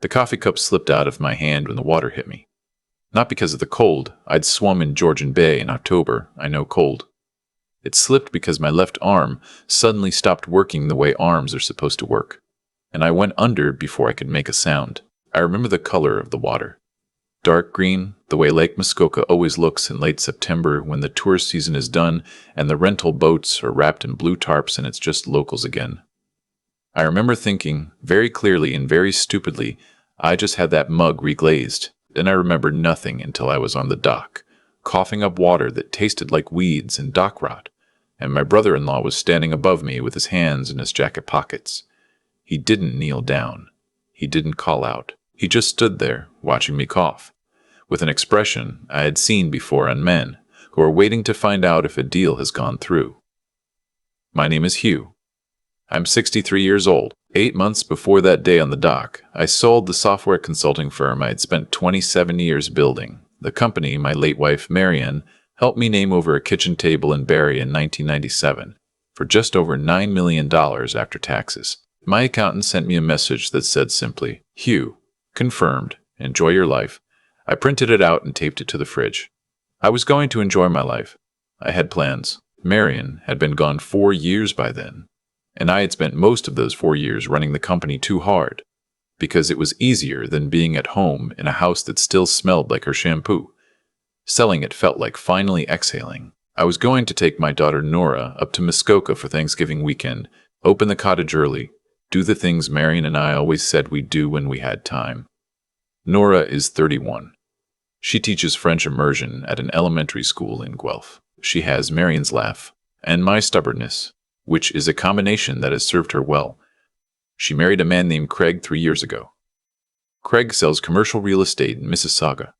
The coffee cup slipped out of my hand when the water hit me. Not because of the cold. I'd swum in Georgian Bay in October. I know cold. It slipped because my left arm suddenly stopped working the way arms are supposed to work, and I went under before I could make a sound. I remember the color of the water. Dark green, the way Lake Muskoka always looks in late September when the tourist season is done and the rental boats are wrapped in blue tarps and it's just locals again. I remember thinking, very clearly and very stupidly, I just had that mug reglazed. Then I remembered nothing until I was on the dock, coughing up water that tasted like weeds and dock rot, and my brother-in-law was standing above me with his hands in his jacket pockets. He didn't kneel down. He didn't call out. He just stood there, watching me cough, with an expression I had seen before on men who are waiting to find out if a deal has gone through. My name is Hugh. I'm 63 years old. 8 months before that day on the dock, I sold the software consulting firm I had spent 27 years building. The company my late wife, Marianne, helped me name over a kitchen table in Barrie in 1997 for just over $9 million after taxes. My accountant sent me a message that said simply, Hugh, confirmed, enjoy your life. I printed it out and taped it to the fridge. I was going to enjoy my life. I had plans. Marianne had been gone 4 years by then, and I had spent most of those 4 years running the company too hard, because it was easier than being at home in a house that still smelled like her shampoo. Selling it felt like finally exhaling. I was going to take my daughter Nora up to Muskoka for Thanksgiving weekend, open the cottage early, do the things Marianne and I always said we'd do when we had time. Nora is 31. She teaches French immersion at an elementary school in Guelph. She has Marianne's laugh and my stubbornness, which is a combination that has served her well. She married a man named Craig 3 years ago. Craig sells commercial real estate in Mississauga.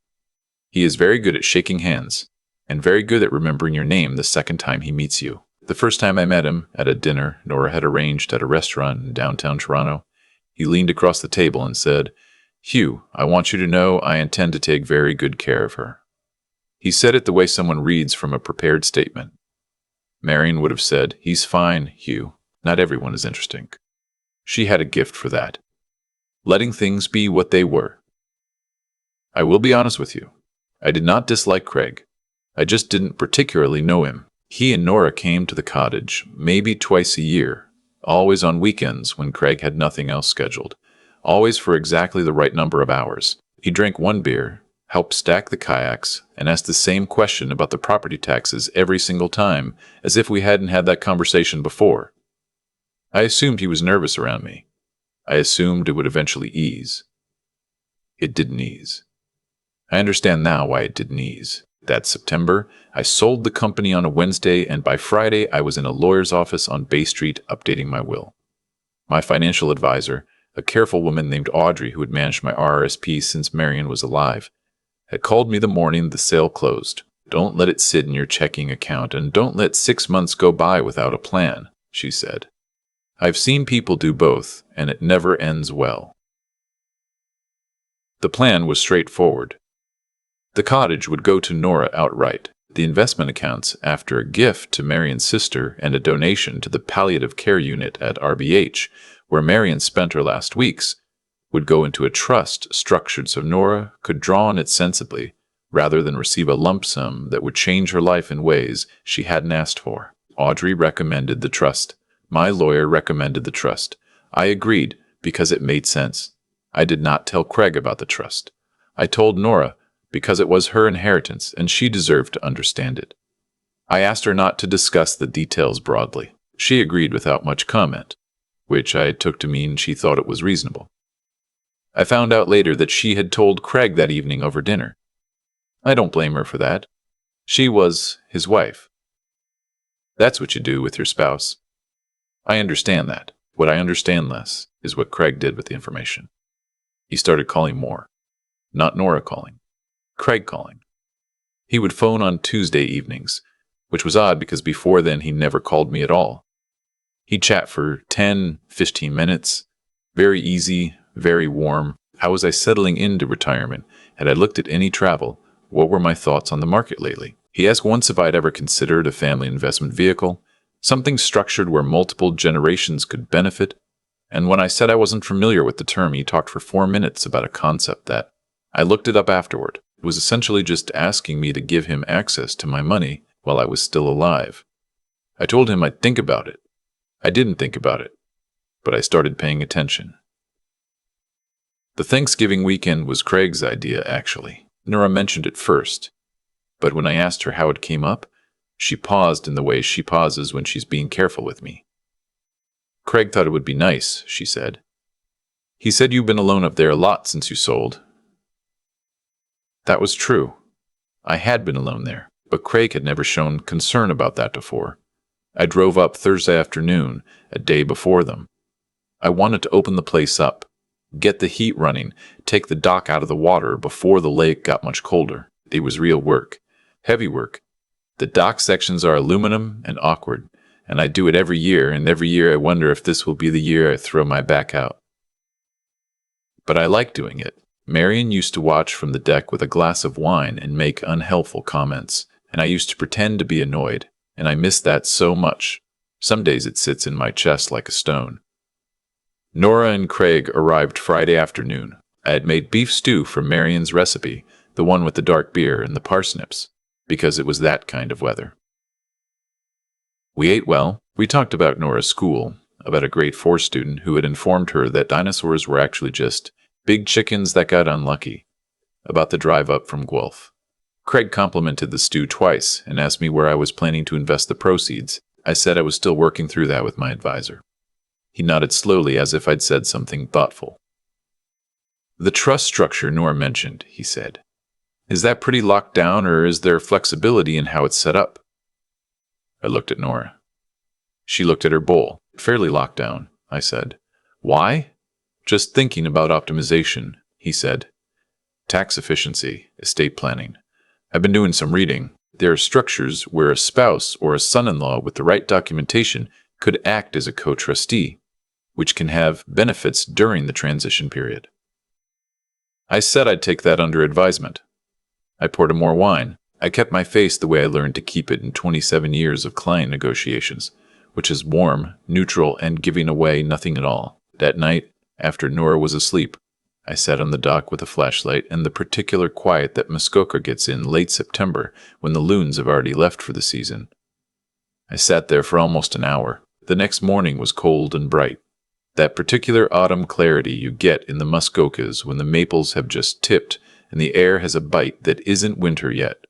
He is very good at shaking hands and very good at remembering your name the second time he meets you. The first time I met him, at a dinner Nora had arranged at a restaurant in downtown Toronto, he leaned across the table and said, Hugh, I want you to know I intend to take very good care of her. He said it the way someone reads from a prepared statement. Marianne would have said, he's fine, Hugh. Not everyone is interesting. She had a gift for that. Letting things be what they were. I will be honest with you. I did not dislike Craig. I just didn't particularly know him. He and Nora came to the cottage maybe twice a year, always on weekends when Craig had nothing else scheduled, always for exactly the right number of hours. He drank one beer, helped stack the kayaks, and asked the same question about the property taxes every single time, as if we hadn't had that conversation before. I assumed he was nervous around me. I assumed it would eventually ease. It didn't ease. I understand now why it didn't ease. That September, I sold the company on a Wednesday, and by Friday I was in a lawyer's office on Bay Street updating my will. My financial advisor, a careful woman named Audrey who had managed my RRSP since Marianne was alive, had called me the morning the sale closed. Don't let it sit in your checking account, and don't let 6 months go by without a plan, she said. I've seen people do both, and it never ends well. The plan was straightforward. The cottage would go to Nora outright. The investment accounts, after a gift to Marianne's sister and a donation to the palliative care unit at RBH, where Marianne spent her last weeks, would go into a trust structured so Nora could draw on it sensibly, rather than receive a lump sum that would change her life in ways she hadn't asked for. Audrey recommended the trust. My lawyer recommended the trust. I agreed because it made sense. I did not tell Craig about the trust. I told Nora because it was her inheritance and she deserved to understand it. I asked her not to discuss the details broadly. She agreed without much comment, which I took to mean she thought it was reasonable. I found out later that she had told Craig that evening over dinner. I don't blame her for that. She was his wife. That's what you do with your spouse. I understand that. What I understand less is what Craig did with the information. He started calling more. Not Nora calling. Craig calling. He would phone on Tuesday evenings, which was odd because before then he never called me at all. He'd chat for 10, 15 minutes. Very easy, very warm. How was I settling into retirement? Had I looked at any travel? What were my thoughts on the market lately? He asked once if I'd ever considered a family investment vehicle, something structured where multiple generations could benefit. And when I said I wasn't familiar with the term, he talked for 4 minutes about a concept that I looked it up afterward. It was essentially just asking me to give him access to my money while I was still alive. I told him I'd think about it. I didn't think about it, but I started paying attention. The Thanksgiving weekend was Craig's idea, actually. Nora mentioned it first, but when I asked her how it came up, she paused in the way she pauses when she's being careful with me. Craig thought it would be nice, she said. He said you've been alone up there a lot since you sold. That was true. I had been alone there, but Craig had never shown concern about that before. I drove up Thursday afternoon, a day before them. I wanted to open the place up, get the heat running, take the dock out of the water before the lake got much colder. It was real work, heavy work. The dock sections are aluminum and awkward, and I do it every year, and every year I wonder if this will be the year I throw my back out. But I like doing it. Marion used to watch from the deck with a glass of wine and make unhelpful comments, and I used to pretend to be annoyed, and I miss that so much. Some days it sits in my chest like a stone. Nora and Craig arrived Friday afternoon. I had made beef stew from Marion's recipe, the one with the dark beer and the parsnips, because it was that kind of weather. We ate well. We talked about Nora's school, about a grade 4 student who had informed her that dinosaurs were actually just big chickens that got unlucky, about the drive up from Guelph. Craig complimented the stew twice and asked me where I was planning to invest the proceeds. I said I was still working through that with my advisor. He nodded slowly as if I'd said something thoughtful. The trust structure Nora mentioned, he said. Is that pretty locked down, or is there flexibility in how it's set up? I looked at Nora. She looked at her bowl. Fairly locked down, I said. Why? Just thinking about optimization, he said. Tax efficiency, estate planning. I've been doing some reading. There are structures where a spouse or a son-in-law with the right documentation could act as a co-trustee, which can have benefits during the transition period. I said I'd take that under advisement. I poured him more wine. I kept my face the way I learned to keep it in 27 years of client negotiations, which is warm, neutral, and giving away nothing at all. That night, after Nora was asleep, I sat on the dock with a flashlight and the particular quiet that Muskoka gets in late September when the loons have already left for the season. I sat there for almost an hour. The next morning was cold and bright. That particular autumn clarity you get in the Muskokas when the maples have just tipped and the air has a bite that isn't winter yet.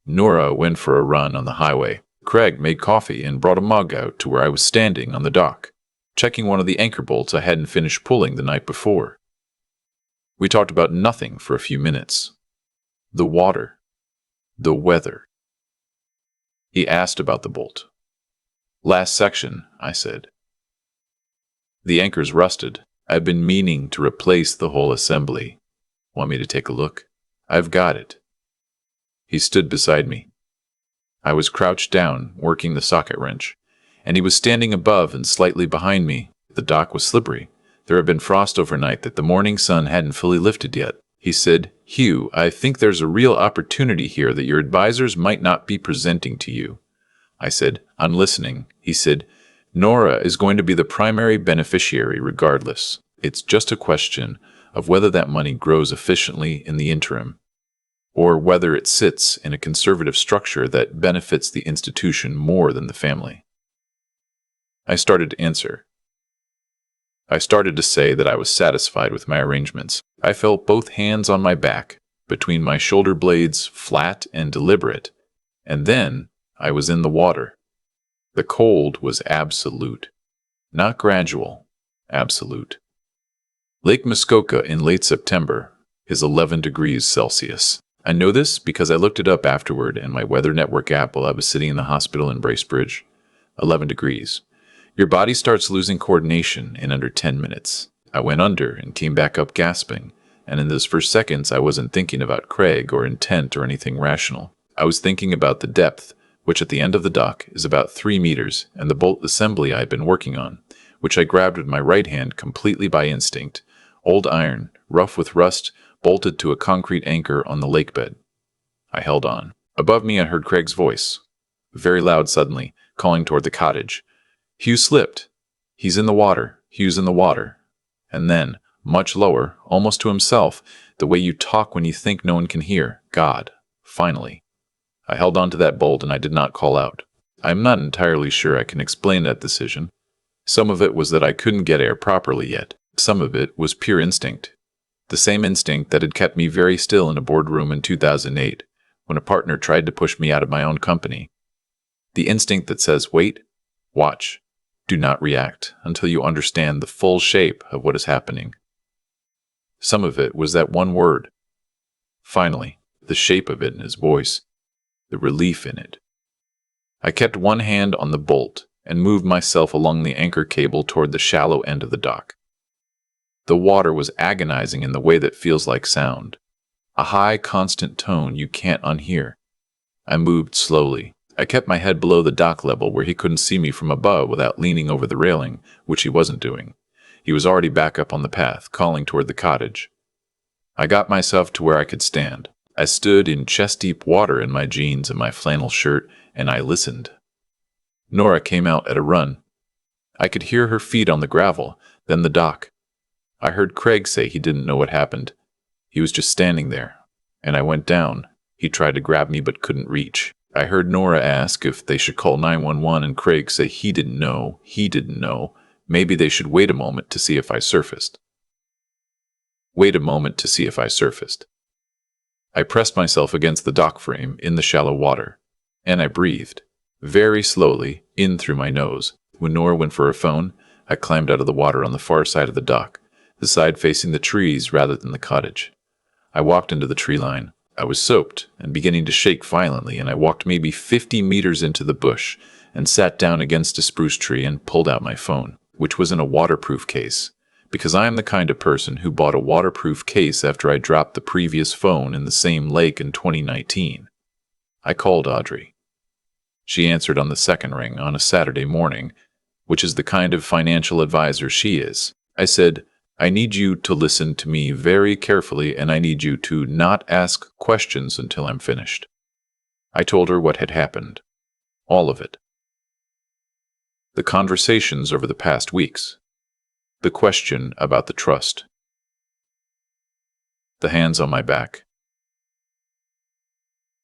Nora went for a run on the highway. Craig made coffee and brought a mug out to where I was standing on the dock, checking one of the anchor bolts I hadn't finished pulling the night before. We talked about nothing for a few minutes. The water. The weather. He asked about the bolt. Last section, I said. The anchor's rusted. I've been meaning to replace the whole assembly. Want me to take a look? I've got it. He stood beside me. I was crouched down, working the socket wrench, and he was standing above and slightly behind me. The dock was slippery. There had been frost overnight that the morning sun hadn't fully lifted yet. He said, Hugh, I think there's a real opportunity here that your advisors might not be presenting to you. I said, I'm listening. He said, Nora is going to be the primary beneficiary regardless. It's just a question of whether that money grows efficiently in the interim, or whether it sits in a conservative structure that benefits the institution more than the family. I started to answer. I started to say that I was satisfied with my arrangements. I felt both hands on my back, between my shoulder blades, flat and deliberate, and then I was in the water. The cold was absolute, not gradual, absolute. Lake Muskoka in late September is 11 degrees Celsius. I know this because I looked it up afterward in my Weather Network app while I was sitting in the hospital in Bracebridge. 11 degrees. Your body starts losing coordination in under 10 minutes. I went under and came back up gasping, and in those first seconds I wasn't thinking about Craig or intent or anything rational. I was thinking about the depth, which at the end of the dock is about 3 meters, and the bolt assembly I had been working on, which I grabbed with my right hand completely by instinct. Old iron, rough with rust, bolted to a concrete anchor on the lake bed. I held on. Above me I heard Craig's voice, very loud suddenly, calling toward the cottage. Hugh slipped. He's in the water. he was in the water. And then, much lower, almost to himself, the way you talk when you think no one can hear, God, finally. I held on to that bolt and I did not call out. I'm not entirely sure I can explain that decision. Some of it was that I couldn't get air properly yet. Some of it was pure instinct. The same instinct that had kept me very still in a boardroom in 2008, when a partner tried to push me out of my own company. The instinct that says, wait, watch, do not react until you understand the full shape of what is happening. Some of it was that one word. Finally, the shape of it in his voice, the relief in it. I kept one hand on the bolt and moved myself along the anchor cable toward the shallow end of the dock. The water was agonizing in the way that feels like sound, a high, constant tone you can't unhear. I moved slowly. I kept my head below the dock level where he couldn't see me from above without leaning over the railing, which he wasn't doing. He was already back up on the path, calling toward the cottage. I got myself to where I could stand. I stood in chest-deep water in my jeans and my flannel shirt, and I listened. Nora came out at a run. I could hear her feet on the gravel, then the dock. I heard Craig say he didn't know what happened. He was just standing there, and I went down. He tried to grab me but couldn't reach. I heard Nora ask if they should call 911 and Craig say he didn't know. Maybe they should wait a moment to see if I surfaced. I pressed myself against the dock frame in the shallow water, and I breathed, very slowly, in through my nose. When Nora went for her phone, I climbed out of the water on the far side of the dock, the side facing the trees rather than the cottage. I walked into the tree line. I was soaked and beginning to shake violently, and I walked maybe 50 meters into the bush and sat down against a spruce tree and pulled out my phone, which was in a waterproof case, because I am the kind of person who bought a waterproof case after I dropped the previous phone in the same lake in 2019. I called Audrey. She answered on the second ring on a Saturday morning, which is the kind of financial advisor she is. I said, I need you to listen to me very carefully, and I need you to not ask questions until I'm finished. I told her what had happened. All of it. The conversations over the past weeks. The question about the trust. The hands on my back.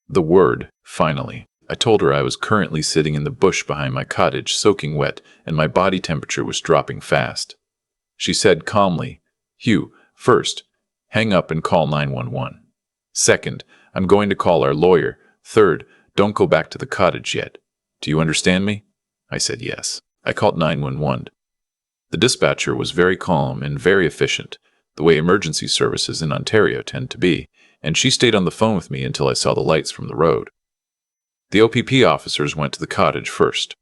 The word, finally. I told her I was currently sitting in the bush behind my cottage, soaking wet, and my body temperature was dropping fast. She said calmly, Hugh, first, hang up and call 911. Second, I'm going to call our lawyer. Third, don't go back to the cottage yet. Do you understand me? I said yes. I called 911. The dispatcher was very calm and very efficient, the way emergency services in Ontario tend to be, and she stayed on the phone with me until I saw the lights from the road. The OPP officers went to the cottage first.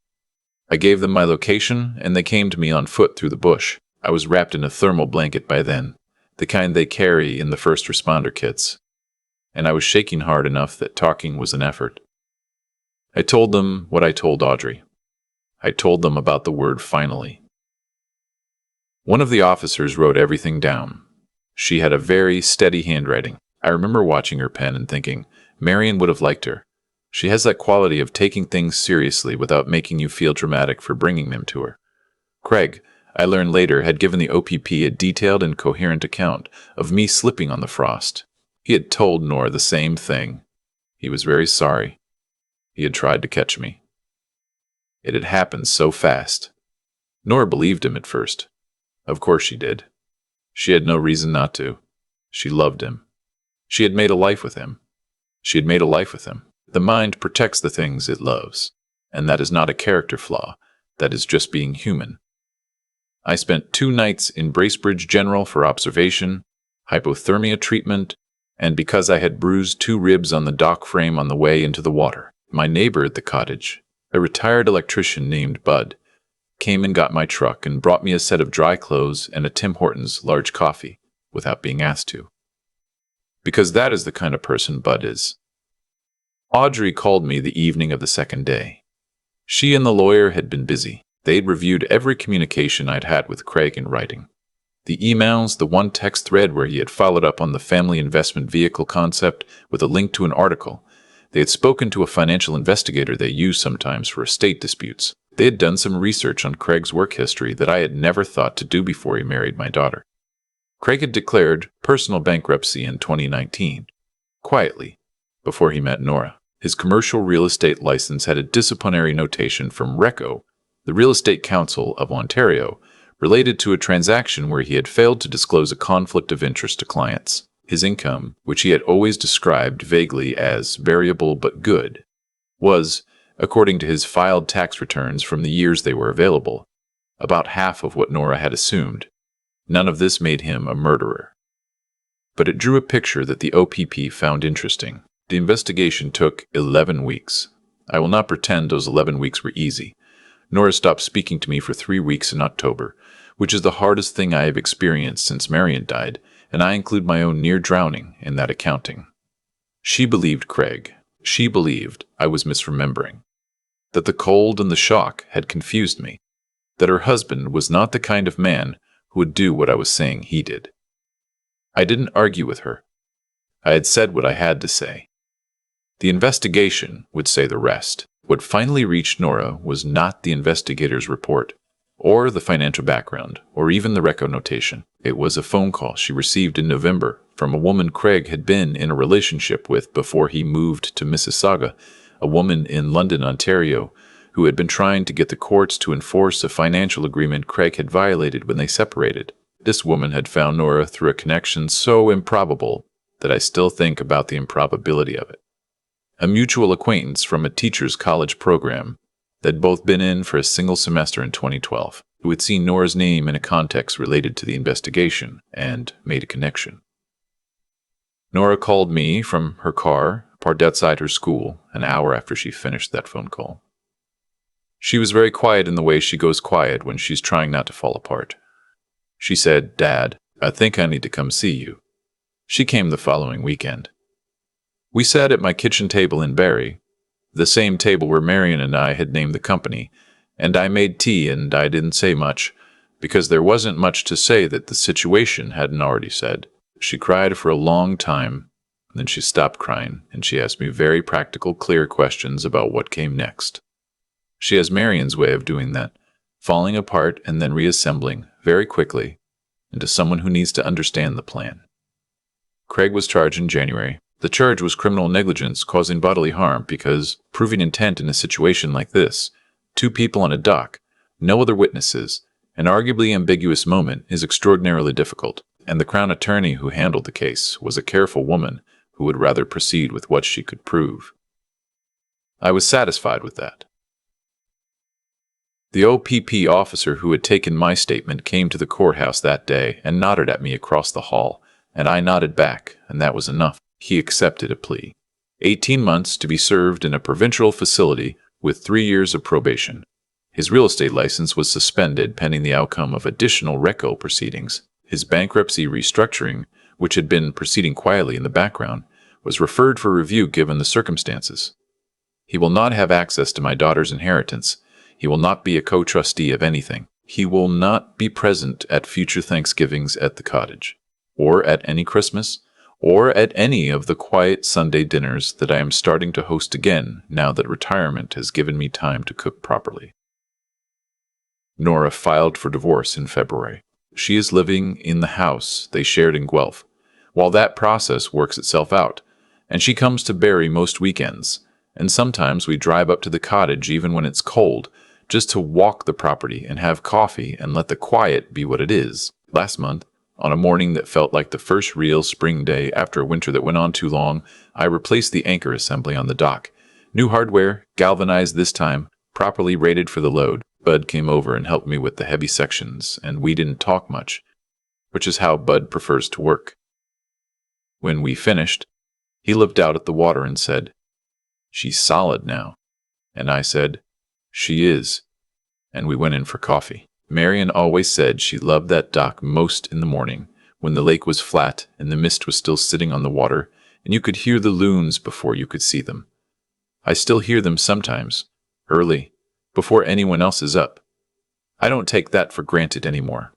I gave them my location, and they came to me on foot through the bush. I was wrapped in a thermal blanket by then, the kind they carry in the first responder kits, and I was shaking hard enough that talking was an effort. I told them what I told Audrey. I told them about the word finally. One of the officers wrote everything down. She had a very steady handwriting. I remember watching her pen and thinking, Marion would have liked her. She has that quality of taking things seriously without making you feel dramatic for bringing them to her. Craig, I learned later, had given the OPP a detailed and coherent account of me slipping on the frost. He had told Nora the same thing. He was very sorry. He had tried to catch me. It had happened so fast. Nora believed him at first. Of course she did. She had no reason not to. She loved him. She had made a life with him. The mind protects the things it loves, and that is not a character flaw. That is just being human. I spent 2 nights in Bracebridge General for observation, hypothermia treatment, and because I had bruised 2 ribs on the dock frame on the way into the water. My neighbor at the cottage, a retired electrician named Bud, came and got my truck and brought me a set of dry clothes and a Tim Hortons large coffee, without being asked to. Because that is the kind of person Bud is. Audrey called me the evening of the second day. She and the lawyer had been busy. They'd reviewed every communication I'd had with Craig in writing. The emails, the one text thread where he had followed up on the family investment vehicle concept with a link to an article. They had spoken to a financial investigator they use sometimes for estate disputes. They had done some research on Craig's work history that I had never thought to do before he married my daughter. Craig had declared personal bankruptcy in 2019, quietly, before he met Nora. His commercial real estate license had a disciplinary notation from RECO, the Real Estate Council of Ontario, related to a transaction where he had failed to disclose a conflict of interest to clients. His income, which he had always described vaguely as variable but good, was, according to his filed tax returns from the years they were available, about half of what Nora had assumed. None of this made him a murderer. But it drew a picture that the OPP found interesting. The investigation took 11 weeks. I will not pretend those 11 weeks were easy. Nora stopped speaking to me for 3 weeks in October, which is the hardest thing I have experienced since Marion died, and I include my own near drowning in that accounting. She believed Craig. She believed I was misremembering, that the cold and the shock had confused me, that her husband was not the kind of man who would do what I was saying he did. I didn't argue with her. I had said what I had to say. The investigation would say the rest. What finally reached Nora was not the investigator's report, or the financial background, or even the RECO notation. It was a phone call she received in November from a woman Craig had been in a relationship with before he moved to Mississauga, a woman in London, Ontario, who had been trying to get the courts to enforce a financial agreement Craig had violated when they separated. This woman had found Nora through a connection so improbable that I still think about the improbability of it. A mutual acquaintance from a teacher's college program they'd both been in for a single semester in 2012, who had seen Nora's name in a context related to the investigation and made a connection. Nora called me from her car parked outside her school an hour after she finished that phone call. She was very quiet in the way she goes quiet when she's trying not to fall apart. She said, "Dad, I think I need to come see you." She came the following weekend. We sat at my kitchen table in Barrie, the same table where Marion and I had named the company, and I made tea and I didn't say much, because there wasn't much to say that the situation hadn't already said. She cried for a long time, then she stopped crying, and she asked me very practical, clear questions about what came next. She has Marion's way of doing that, falling apart and then reassembling very quickly into someone who needs to understand the plan. Craig was charged in January. The charge was criminal negligence causing bodily harm because proving intent in a situation like this, 2 people on a dock, no other witnesses, an arguably ambiguous moment is extraordinarily difficult, and the Crown attorney who handled the case was a careful woman who would rather proceed with what she could prove. I was satisfied with that. The OPP officer who had taken my statement came to the courthouse that day and nodded at me across the hall, and I nodded back, and that was enough. He accepted a plea. 18 months to be served in a provincial facility with 3 years of probation. His real estate license was suspended pending the outcome of additional RECO proceedings. His bankruptcy restructuring, which had been proceeding quietly in the background, was referred for review given the circumstances. He will not have access to my daughter's inheritance. He will not be a co-trustee of anything. He will not be present at future Thanksgivings at the cottage, or at any Christmas, or at any of the quiet Sunday dinners that I am starting to host again now that retirement has given me time to cook properly. Nora filed for divorce in February. She is living in the house they shared in Guelph, while that process works itself out, and she comes to Barrie most weekends, and sometimes we drive up to the cottage even when it's cold, just to walk the property and have coffee and let the quiet be what it is. Last month, on a morning that felt like the first real spring day after a winter that went on too long, I replaced the anchor assembly on the dock. New hardware, galvanized this time, properly rated for the load. Bud came over and helped me with the heavy sections, and we didn't talk much, which is how Bud prefers to work. When we finished, he looked out at the water and said, "She's solid now." And I said, "She is." And we went in for coffee. Marion always said she loved that dock most in the morning, when the lake was flat and the mist was still sitting on the water, and you could hear the loons before you could see them. I still hear them sometimes, early, before anyone else is up. I don't take that for granted anymore.